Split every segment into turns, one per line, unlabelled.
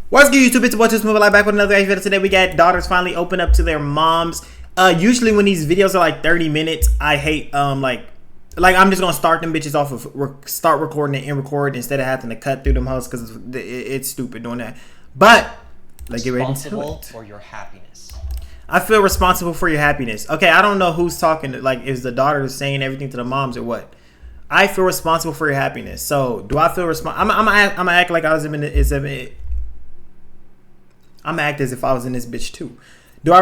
What's good, YouTube? It's your boy TooSmooveEli back with another video. Today we got daughters finally open up to their moms. Usually when these videos are like 30 minutes, I hate like I'm just gonna start them bitches off of start recording and end record instead of having to cut through them hosts because it's stupid doing that. But let's get ready to it.
For your happiness.
I feel responsible for your happiness. Okay, I don't know who's talking. Like, is the daughter saying everything to the moms or what? I feel responsible for your happiness. So, do I feel responsible? I'm gonna act like I was in it. I'm gonna act as if I was in this bitch too. Do I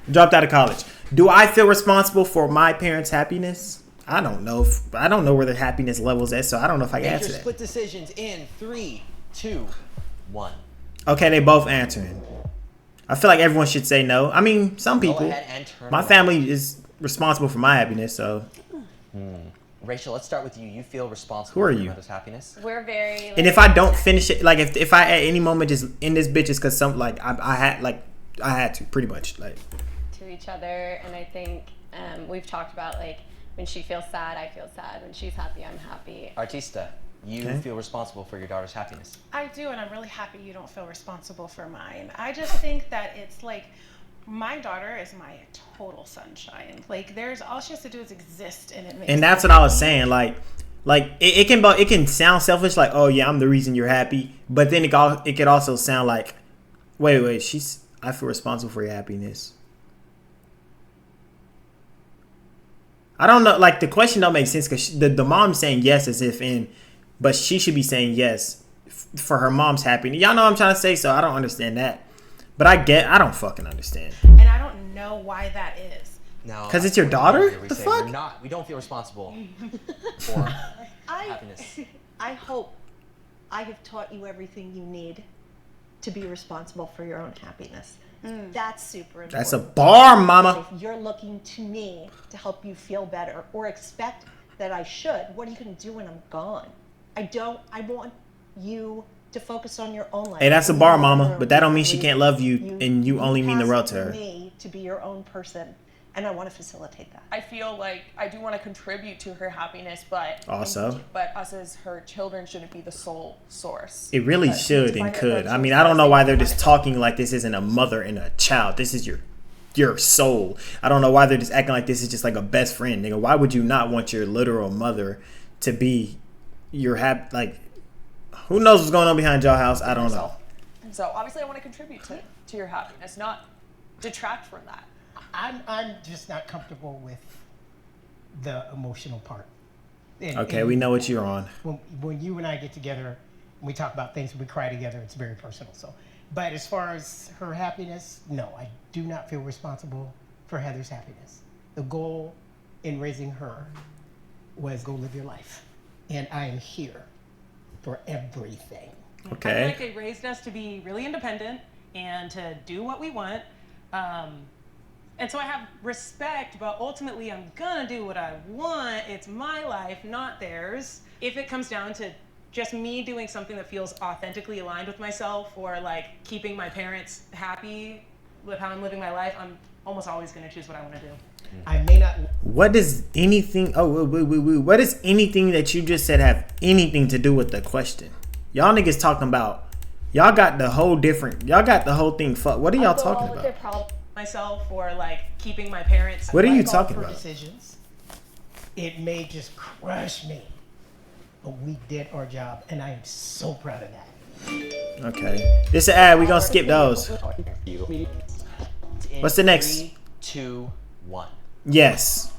dropped out of college? Do I feel responsible for my parents' happiness? I don't know. I don't know where their happiness level's at, so I don't know if I can answer that.
Split decisions in 3, 2, 1.
Okay, they both answering. I feel like everyone should say no. I mean, some people.
Go ahead and turn
my
around.
family is responsible for my happiness, so.
Rachel, let's start with you. You feel responsible
Who are
for
you?
your mother's happiness?
We're very.
And if I don't finish it, like if I at any moment just in this bitch is because some like I had to pretty much like.
To each other, and I think we've talked about like when she feels sad, I feel sad. When she's happy, I'm happy.
Artista, you feel responsible for your daughter's happiness.
I do, and I'm really happy you don't feel responsible for mine. I just think that it's like my daughter is my total sunshine. Like there's all she has to do is exist, and it makes.
And that's what I was saying. Like it can sound selfish, like, oh yeah, I'm the reason you're happy, but then it could also sound like, wait, I feel responsible for your happiness. I don't know. Like the question don't make sense because the mom's saying yes as if in, but she should be saying yes for her mom's happiness. Y'all know what I'm trying to say, so I don't understand that. But I don't fucking understand.
And I don't know why that is.
No,
because it's your daughter. The fuck?
We don't feel responsible for happiness.
I hope I have taught you everything you need to be responsible for your own happiness. That's super important.
That's a bar, mama.
If you're looking to me to help you feel better or expect that I should, what are you going to do when I'm gone? I want you to focus on your own life.
Hey, that's a bar, mama, but that don't mean she can't love you and you only mean the world to her.
Me to be your own person, and I want to facilitate that.
I feel like I do want to contribute to her happiness, but
also,
us as her children shouldn't be the sole source.
It really should and could. I mean, I don't know why they're just talking like this isn't a mother and a child. This is your soul. I don't know why they're just acting like this is just like a best friend, nigga. Why would you not want your literal mother to be your like? Who knows what's going on behind your house? I don't know.
So obviously, I want to contribute to your happiness, not detract from that.
I'm just not comfortable with the emotional part.
Okay, we know what you're on.
When you and I get together, we talk about things, we cry together. It's very personal. So, but as far as her happiness, no, I do not feel responsible for Heather's happiness. The goal in raising her was go live your life, and I am here for everything.
Okay.
I feel like they raised us to be really independent and to do what we want. And so I have respect, but ultimately I'm gonna do what I want. It's my life, not theirs. If it comes down to just me doing something that feels authentically aligned with myself or like keeping my parents happy with how I'm living my life, I'm almost always gonna choose what I wanna do.
I may not.
What does anything? Oh, wait. What does anything that you just said have anything to do with the question? Y'all niggas talking about. Y'all got the whole different. Y'all got the whole thing. Fuck. What are y'all talking about?
Myself or like keeping my parents.
What are you
Like all
talking
her
about?
Decisions, it may just crush me, but we did our job, and I am so proud of that.
Okay. This is an ad. We gonna skip those. What's the next?
3, 2, 1.
Yes.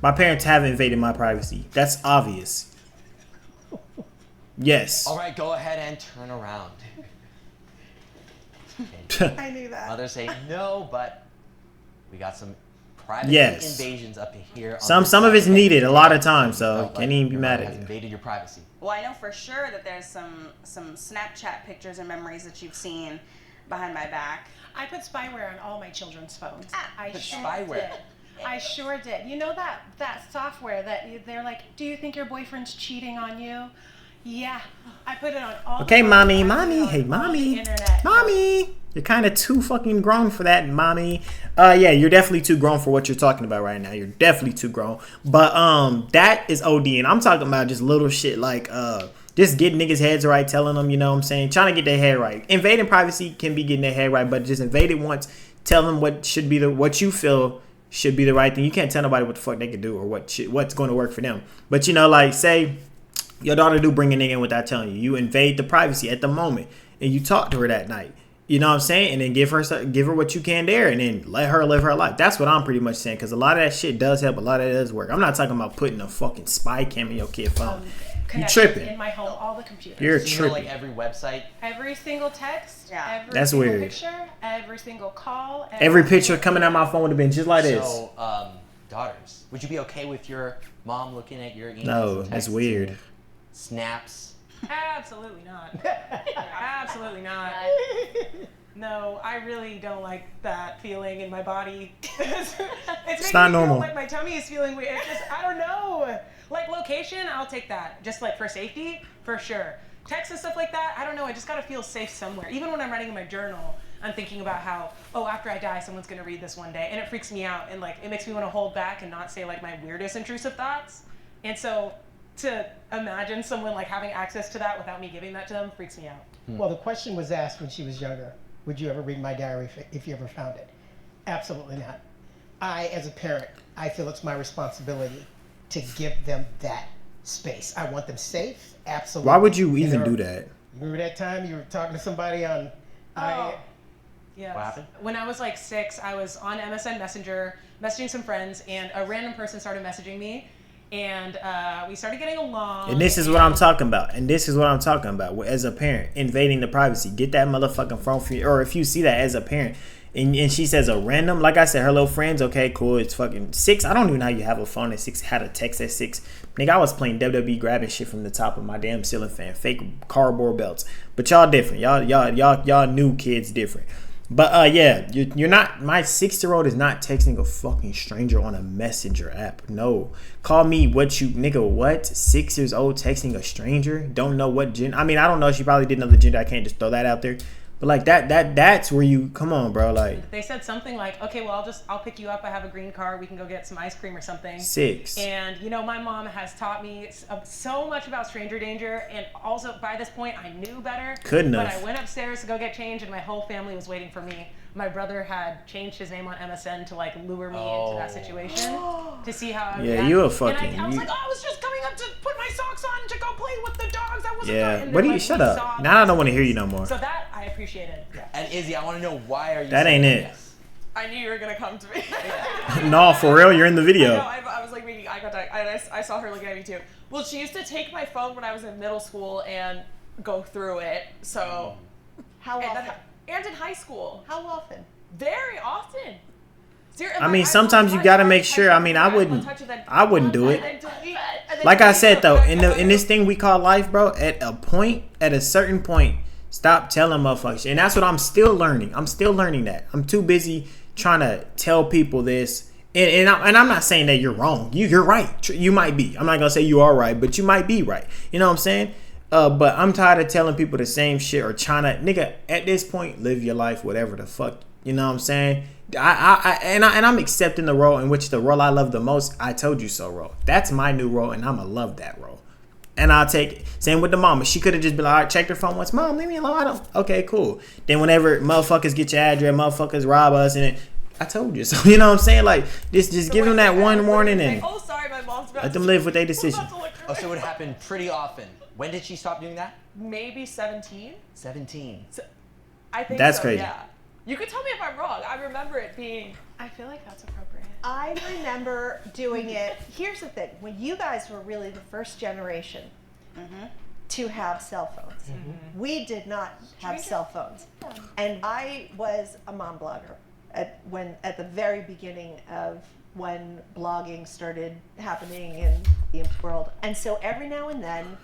My parents have invaded my privacy. That's obvious. Yes.
All right, go ahead and turn around.
I knew that.
Others say no, but we got some private invasions up here.
Some of it's needed a lot of times, so can't even be mad at you.
Invaded your privacy.
Well, I know for sure that there's some Snapchat pictures and memories that you've seen behind my back.
I put spyware on all my children's phones. I
Put
sure
spyware?
did. I sure did. You know that software that they're like, do you think your boyfriend's cheating on you? Yeah, I put it on all.
Okay,
the
mommy.
the
Mommy.
internet.
Mommy. You're kind of too fucking grown for that, mommy. Yeah, you're definitely too grown for what you're talking about right now. You're definitely too grown. But that is OD, and I'm talking about just little shit like Just get niggas' heads right, telling them, you know what I'm saying, trying to get their head right. Invading privacy can be getting their head right, but just invade it once. Tell them what should be what you feel should be the right thing. You can't tell nobody what the fuck they can do or what's going to work for them. But you know, like say your daughter do bring a nigga in without telling you. You invade the privacy at the moment and you talk to her that night. You know what I'm saying? And then give her what you can there and then let her live her life. That's what I'm pretty much saying, because a lot of that shit does help. A lot of it does work. I'm not talking about putting a fucking spy cam in your kid's phone. You tripping.
In my home, all the computers.
You're
So you
tripping.
know, like every website.
Every single text, every
That's
single
weird.
picture, every single call.
Every picture coming out my phone would have been just like this.
So, daughters, would you be okay with your mom looking at your emails?
No,
and
that's
texts
weird.
and snaps?
Absolutely not. Absolutely not. No, I really don't like that feeling in my body. It's making
not
me
normal.
feel like my tummy is feeling weird. It's just, I don't know. Like location, I'll take that. Just like for safety, for sure. Text and stuff like that, I don't know. I just gotta feel safe somewhere. Even when I'm writing in my journal, I'm thinking about how, after I die, someone's gonna read this one day. And it freaks me out. And like, it makes me wanna hold back and not say like my weirdest intrusive thoughts. And so to imagine someone like having access to that without me giving that to them freaks me out.
Well, the question was asked when she was younger. Would you ever read my diary if you ever found it? Absolutely not. I, as a parent, I feel it's my responsibility to give them that space. I want them safe, absolutely.
Why would you even do that?
Remember that time you were talking to somebody on...
Yes.
What happened?
When I was like 6, I was on MSN Messenger, messaging some friends, and a random person started messaging me, and we started getting along.
And this is what I'm talking about. As a parent, invading the privacy. Get that motherfucking phone for you. Or if you see that as a parent, and she says a random, like I said, her little friends, okay, cool, it's fucking 6. I don't even know how you have a phone at 6, had a text at 6. Nigga, I was playing WWE, grabbing shit from the top of my damn ceiling fan, fake cardboard belts. But y'all different. Y'all new kids different. But yeah, you're not. My 6-year-old is not texting a fucking stranger on a messenger app. No, call me what you nigga. What 6 years old texting a stranger? Don't know what gender. I mean, I don't know. She probably didn't know the gender. I can't just throw that out there. But like that's where you come on, bro. Like
they said something like, okay, well I'll pick you up. I have a green car. We can go get some ice cream or something.
6.
And you know, my mom has taught me so much about stranger danger, and also by this point I knew better.
Couldn't have.
But I went upstairs to go get changed, and my whole family was waiting for me. My brother had changed his name on MSN to like lure me into that situation to see how I would react.
You a fucking.
And I was like, I was just coming up to put my socks on to go play with the dogs. I wasn't.
Yeah,
and
what do
then,
you
like,
shut
we
up?
saw
Now I don't want to hear you no more.
So that I appreciated.
And Izzy, I want to know, why are you
That
saying
ain't it.
yes?
I knew you were gonna come to me.
No, for real, you're in the video.
No, I was like making eye contact, and I saw her looking at me too. Well, she used to take my phone when I was in middle school and go through it. So,
How often?
and in high school,
How often?
very often.
I mean, sometimes you gotta make sure. I mean, I wouldn't do it. Like I said though, in this thing we call life, bro, at a certain point, stop telling motherfuckers. And that's what I'm still learning. I'm still learning that. I'm too busy trying to tell people this. And I'm not saying that you're wrong. You're right. You might be. I'm not gonna say you are right, but you might be right. You know what I'm saying? But I'm tired of telling people the same shit or trying to, nigga, at this point, live your life, whatever the fuck. You know what I'm saying? I'm accepting the role in which the role I love the most. I told you so role. That's my new role, and I'ma love that role. And I'll take it. Same with the mama. She could have just been like, all right, checked her phone once. Mom, leave me alone. I don't. Okay, cool. Then whenever motherfuckers get your address, motherfuckers rob us, and I told you so. You know what I'm saying? Like, just give them that one warning and
oh, sorry, my mom's about
let them live with their decision.
Oh, so it would happen pretty often. When did she stop doing that?
Maybe 17.
17.
So, I think
That's
so,
crazy.
Yeah. You could tell me if I'm wrong. I remember it being.
I feel like that's appropriate.
I remember doing it. Here's the thing: when you guys were really the first generation to have cell phones, we did not have cell phones, and I was a mom blogger at the very beginning of when blogging started happening in the world, and so every now and then.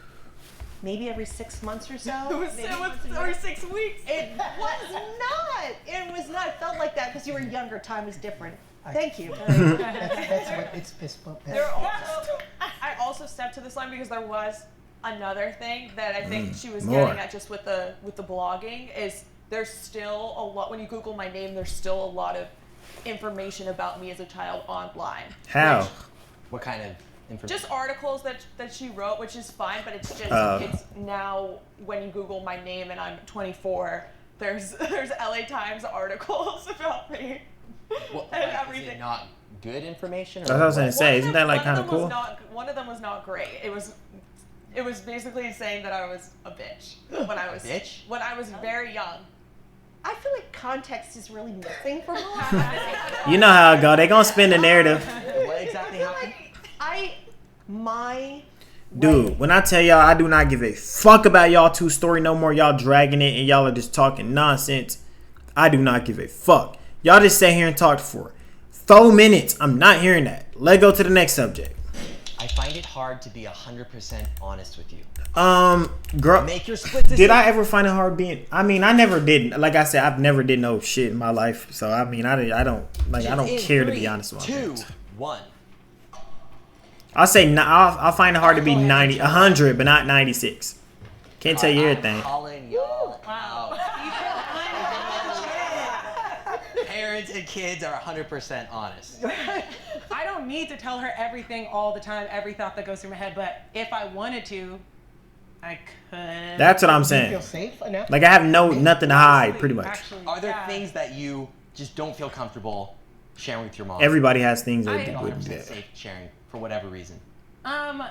Maybe every 6 months or so.
It was every 6 weeks.
It was not. It was not. It felt like that because you were younger. Time was different. Thank you.
That's what it's fist bump.
I also stepped to this line because there was another thing that I think she was getting at just with the blogging is there's still a lot when you Google my name. There's still a lot of information about me as a child online.
How?
What kind of
Just articles that she wrote, which is fine, but it's just it's now when you Google my name and I'm 24, there's LA Times articles about me
Well,
and
like,
everything.
is it not good information? Or
That's what I was gonna
what?
say. Isn't that like kind of cool?
One of them was not great. It was basically saying that I was a bitch when I was very young.
I feel like context is really missing from all of
You know how it go. They gonna spin the narrative.
What exactly happened?
Dude, when I tell y'all I do not give a fuck about y'all two story no more, y'all dragging it and y'all are just talking nonsense. I do not give a fuck. Y'all just sat here and talked for 4 minutes. I'm not hearing that. Let's go to the next subject.
I find it hard to be 100% honest with you.
Girl,
Make your split decision.
did I ever find it hard being? I mean, I never did. Like I said, I've never did no shit in my life. So I mean, I don't care to be honest with my parents.
2, 1.
I'll say I'll find it hard to be 90, 100, but not 96. Can't tell you everything.
I'm calling y'all out. Parents and kids are 100% honest.
I don't need to tell her everything all the time, every thought that goes through my head, but if I wanted to, I could.
That's what I'm
Do you
saying.
feel safe enough?
Like I have nothing to hide, pretty much.
Actually,
Are there
yeah.
things that you just don't feel comfortable sharing with your mom?
Everybody has things
I-
that
You're
wouldn't
100%
do that.
safe sharing for whatever reason.
No,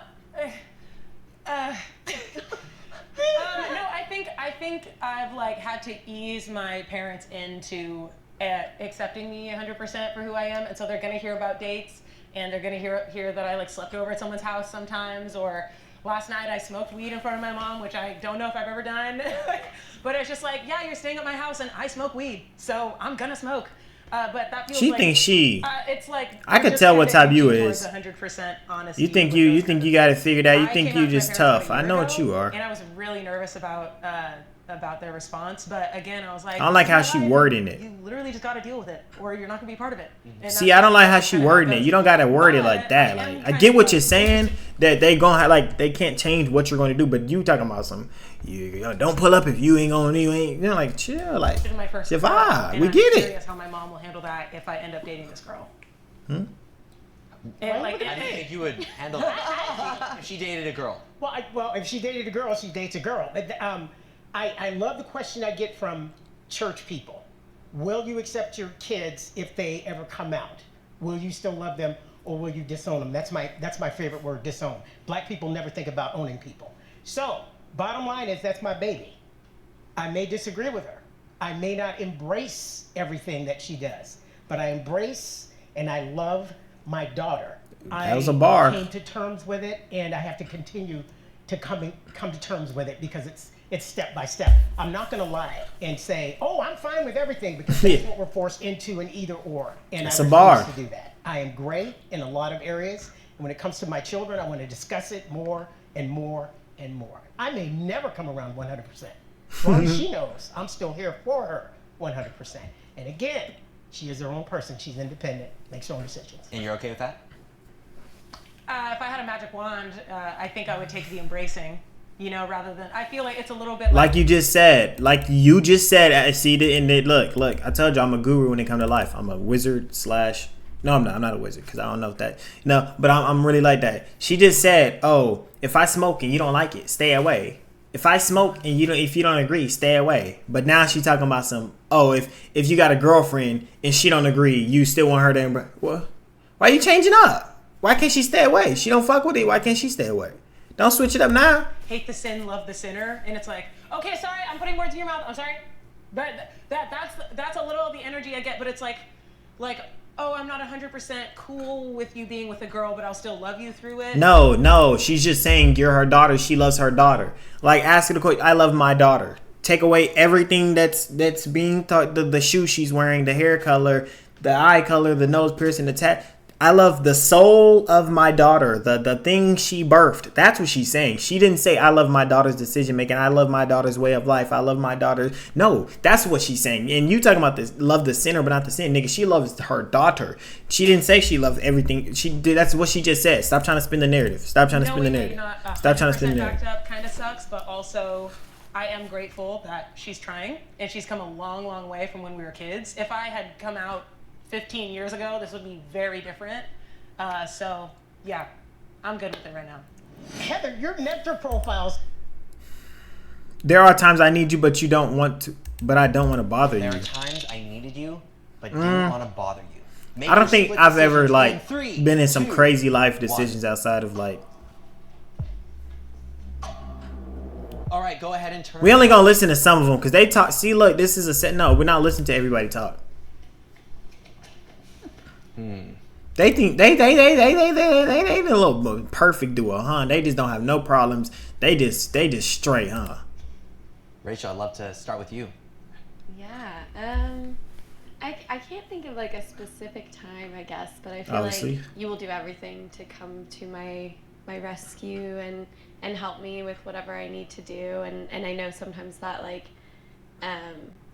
I think I've like had to ease my parents into accepting me 100% for who I am, and so they're gonna hear about dates, and they're gonna hear that I like slept over at someone's house sometimes, or last night I smoked weed in front of my mom, which I don't know if I've ever done, but it's just like, yeah, you're staying at my house and I smoke weed, so I'm gonna smoke. But that feels
She
like,
thinks she.
it's like
I could
just
tell what
kinda
type you
inching
is.
towards 100% honesty.
You think
with
you
those
think
kinds
you
of
got it
things.
figured out. You
I
think
came
you
out to my
just
parents
tough.
about a
I know
year
what
ago,
you are.
And I was really nervous about their response. But again, I was like,
I don't like how
"This is
she
my life.
wording it.
You literally just got to deal with it, or you're not gonna be part of it." And
See, I don't like how she wording it. You don't gotta word it
But
like that.
I am
Like I
kind
get
of
what
like-
you're saying, that they gonna have, like they can't change what you're gonna do, but you talking about some you don't pull up if you ain't like chill, like
This is my first
it's
girl,
vibe.
and
We
I'm
get it.
curious how my mom will handle that if I end up dating this girl.
Hmm?
And like,
How do you think you would handle that if she dated a girl?
Well, if she dated a girl, she dates a girl. I love the question I get from church people. Will you accept your kids if they ever come out? Will you still love them, or will you disown them? That's my favorite word, disown. Black people never think about owning people. So, bottom line is that's my baby. I may disagree with her. I may not embrace everything that she does, but I embrace and I love my daughter.
That was a bar.
I came to terms with it, and I have to continue to come to terms with it because it's step by step. I'm not going to lie and say, "Oh, I'm fine with everything," because that's what we're forced into, an either or. And
It's
I
a
refuse
bar.
to do that. I am great in a lot of areas, and when it comes to my children, I want to discuss it more and more and more. I may never come around 100%. As long as she knows, I'm still here for her 100%. And again, she is her own person. She's independent, makes her own decisions.
And you're okay with that?
if I had a magic wand, I think I would take the embracing. You know, rather than, I feel like it's a little bit
like you just said. I see it in it. Look. I told you I'm a guru when it comes to life. I'm a wizard / No, I'm not. I'm not a wizard because I don't know if that. No, but I'm really like that. She just said, "Oh, if I smoke and you don't like it, stay away. If I smoke and if you don't agree, stay away." But now she's talking about some. Oh, if you got a girlfriend and she don't agree, you still want her to embrace. What? Why are you changing up? Why can't she stay away? She don't fuck with it. Why can't she stay away? Don't switch it up now.
Hate the sin, love the sinner, and it's like, okay, sorry, I'm putting words in your mouth. I'm sorry, but that's a little of the energy I get. But it's like, oh, I'm not 100% cool with you being with a girl, but I'll still love you through it.
No, she's just saying you're her daughter. She loves her daughter. Like, ask her the question. I love my daughter. Take away everything that's being taught. The shoe she's wearing, the hair color, the eye color, the nose piercing, the tat. I love the soul of my daughter, the thing she birthed. That's what she's saying. She didn't say, I love my daughter's decision making. I love my daughter's way of life. I love my daughter. No, that's what she's saying. And you talking about this, love the sinner, but not the sin. Nigga, she loves her daughter. She didn't say she loves everything. She did. That's what she just said. Stop trying to spin the narrative. Stop trying to spin the narrative. Stop trying to spin the narrative.
Backed up kind of sucks, but also I am grateful that she's trying, and she's come a long, long way from when we were kids. If I had come out 15 years ago, this would be very different. So, yeah. I'm good with it right now.
Heather, your Nectar profiles.
There are times I need you, but you don't want to. But I don't want to bother you.
There are times I needed you, but didn't want to bother you. Make
I don't
your
think
split
I've ever
decisions in
like
3,
been in some
2,
crazy life
1.
decisions outside of like.
All right, go ahead and turn.
We only gonna listen to some of them because they talk. See, look, this is a set. No, we're not listening to everybody talk. They think they a little perfect duo, huh? They just don't have no problems. They just straight, huh?
Rachel, I'd love to start with you.
Yeah. I can't think of like a specific time, I guess, but I feel
Obviously.
like you will do everything to come to my rescue and help me with whatever I need to do. And I know sometimes that like,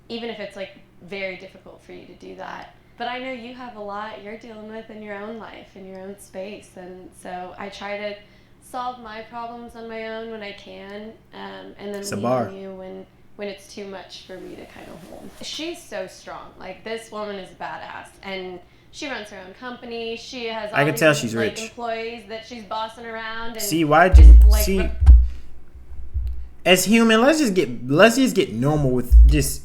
even if it's like very difficult for you to do that, but I know you have a lot you're dealing with in your own life, in your own space. And so I try to solve my problems on my own when I can, and then lean on you when it's too much for me to kind of hold. She's so strong. Like, this woman is badass, and she runs her own company. She has all
I can
these,
tell she's
like,
rich.
employees that she's bossing around. And
see, why'd you
like,
see? As human, let's just get normal with just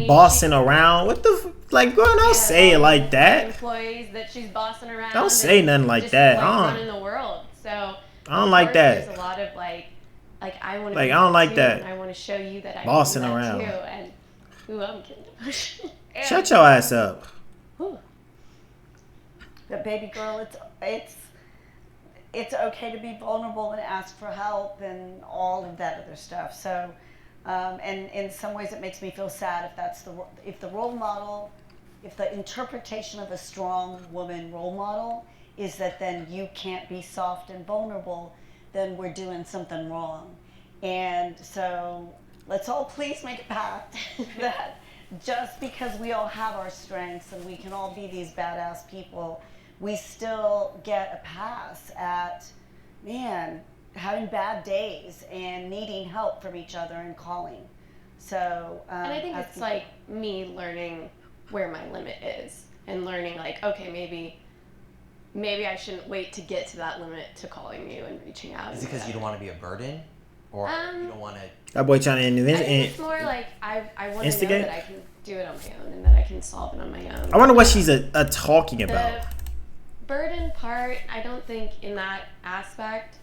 bossing around. What the like, girl, don't say it like that.
Employees that she's bossing around.
Don't say nothing like
just,
that.
Like, running the world. So
I don't like that.
There's a lot of like I want to.
Like, I don't like that.
I want to show you that I
bossing
can do that
around.
too. And I'm kidding.
Shut your ass up.
But baby girl, it's okay to be vulnerable and ask for help and all of that other stuff. So, and in some ways, it makes me feel sad if the role model, if the interpretation of a strong woman role model is that then you can't be soft and vulnerable, then we're doing something wrong. And so let's all please make a pact that just because we all have our strengths and we can all be these badass people, we still get a pass at, man, having bad days and needing help from each other and calling. So,
and I think it's like me learning where my limit is and learning like, okay, maybe I shouldn't wait to get to that limit to calling you and reaching out.
Is it because you don't want to be a burden, or you don't want to?
That boy trying to invent.
I think it's more like I want to know that I can do it on my own and that I can solve it on my own.
I wonder what she's talking about.
The burden part, I don't think in that aspect.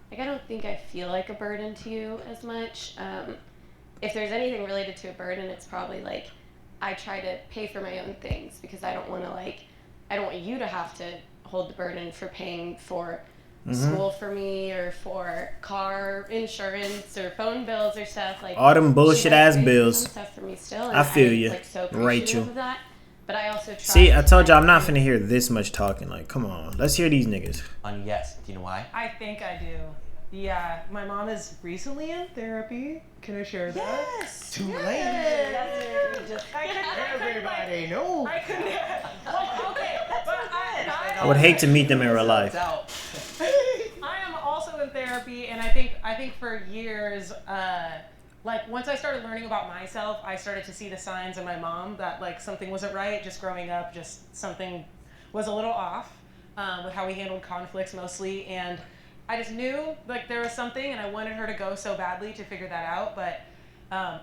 Like, I don't think I feel like a burden to you as much. If there's anything related to a burden, it's probably like I try to pay for my own things because I don't want you to have to hold the burden for paying for school for me or for car insurance or phone bills or stuff like
all them bullshit ass bills.
Stuff for me still,
I feel you,
like, so
Rachel.
of that. But I also try.
See, I told you I'm not finna hear this much talking. Like, come on, let's hear these niggas.
Yes. Do you know why?
I think I do. Yeah, my mom is recently in therapy. Can I share that?
Yes.
Too late. Everybody knows.
I couldn't. Well, okay, but
I would hate to meet them in real life.
I am also in therapy, and I think for years, like once I started learning about myself, I started to see the signs in my mom that like something wasn't right. Just growing up, just something was a little off with how we handled conflicts mostly, and I just knew like there was something, and I wanted her to go so badly to figure that out. But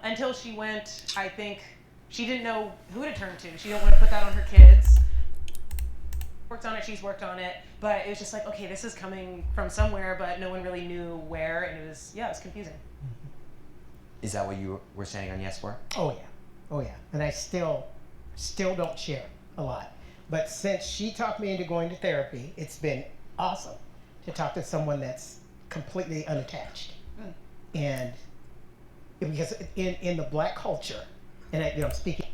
until she went, I think she didn't know who to turn to. She didn't want to put that on her kids. Worked on it, she's worked on it, but it was just like, okay, this is coming from somewhere, but no one really knew where, and it was confusing.
Is that what you were saying on yes for?
Oh yeah, and I still don't share a lot. But since she talked me into going to therapy, it's been awesome to talk to someone that's completely unattached. And because in the black culture, and I'm speaking,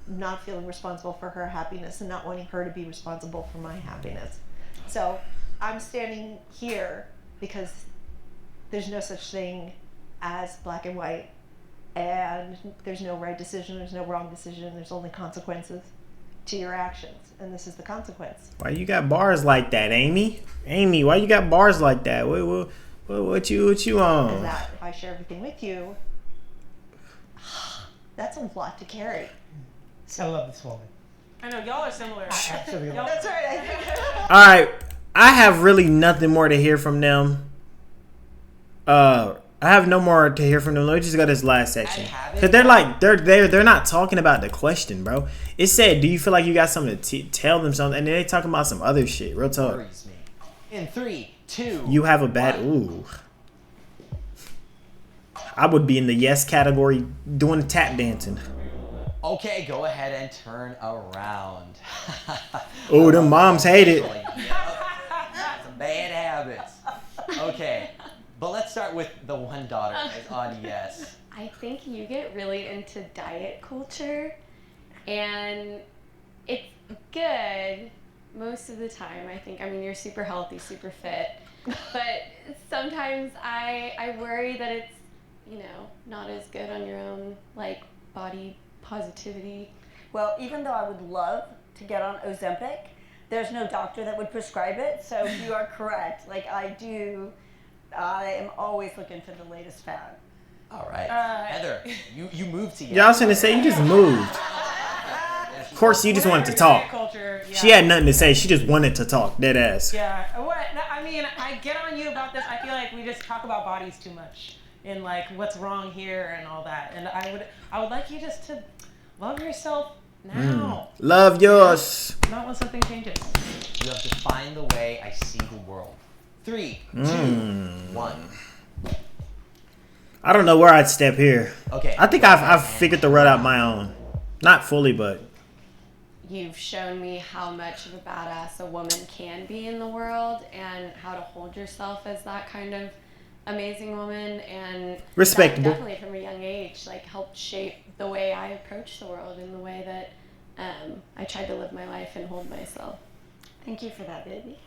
not feeling responsible for her happiness and not wanting her to be responsible for my happiness. So I'm standing here because there's no such thing as black and white, and there's no right decision, there's no wrong decision, there's only consequences to your actions, and this is the consequence.
Why you got bars like that, Amy? Amy, why you got bars like that? What you on?
And that if I share everything with you, that's a lot to carry.
I love this woman.
I know y'all are similar.
Absolutely.
Y'all,
That's right.
All right, I have really nothing more to hear from them. I have no more to hear from them. Let me just go to this last section because they're not talking about the question, bro. It said, "Do you feel like you got something to tell them something?" And then they talking about some other shit. Real talk.
In 3, 2.
You have a bad. Ooh. I would be in the yes category doing tap dancing.
Okay, go ahead and turn around.
Oh, them moms hate it.
Yep. Some bad habits. Okay, but let's start with the one daughter is on yes.
I think you get really into diet culture, and it's good most of the time. I mean, you're super healthy, super fit, but sometimes I worry that it's, you know, not as good on your own, like, body positivity.
Well, even though I would love to get on Ozempic, there's no doctor that would prescribe it, so you are correct. Like, I am always looking for the latest fad.
All right, Heather, you moved to yes.
Y'all shouldn't say you just moved. Of course, you just wanted to talk.
Culture, yeah.
She had nothing to say. She just wanted to talk. Dead ass.
Yeah. What? I mean, I get on you about this. I feel like we just talk about bodies too much and like what's wrong here and all that. And I would like you just to love yourself now.
Love yours.
Not when something changes.
You have defined the way I see the world. 3, 2, 1.
I don't know where I'd step here.
Okay.
I think I've figured the route out my own. Not fully, but
You've shown me how much of a badass a woman can be in the world and how to hold yourself as that kind of amazing woman, and
respectable.
that definitely from a young age like helped shape the way I approach the world and the way that I tried to live my life and hold myself.
Thank you for that, baby.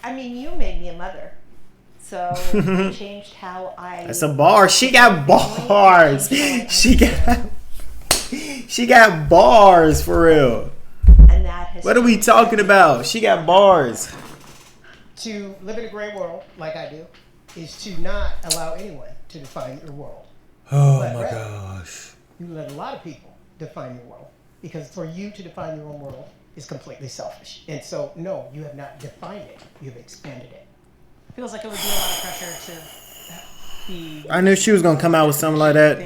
I mean, you made me a mother. So it changed how I...
That's a bar. She got bars. She got bars for real.
And that has...
What are we talking about? She got bars.
To live in a great world, like I do, is to not allow anyone to define your world.
Oh
But
my
rather,
gosh.
You let a lot of people define your world. Because for you to define your own world is completely selfish. And so, no, you have not defined it. You've expanded it.
Feels like it would be a lot of pressure to be.
I knew she was gonna come out with something like that.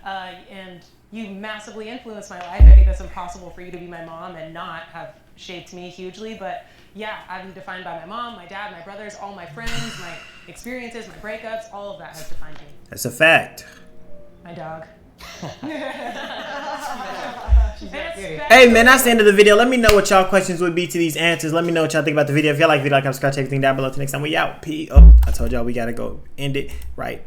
And you massively influenced my life. I think that's impossible for you to be my mom and not have shaped me hugely. But yeah, I'm defined by my mom, my dad, my brothers, all my friends, my experiences, my breakups. All of that has defined me.
That's a fact.
My dog.
Hey man, that's the end of the video. Let me know what y'all questions would be to these answers. Let me know what y'all think about the video. If y'all like the video, like, subscribe, check everything down below. Till next time, we out. P. Oh, I told y'all we gotta go end it right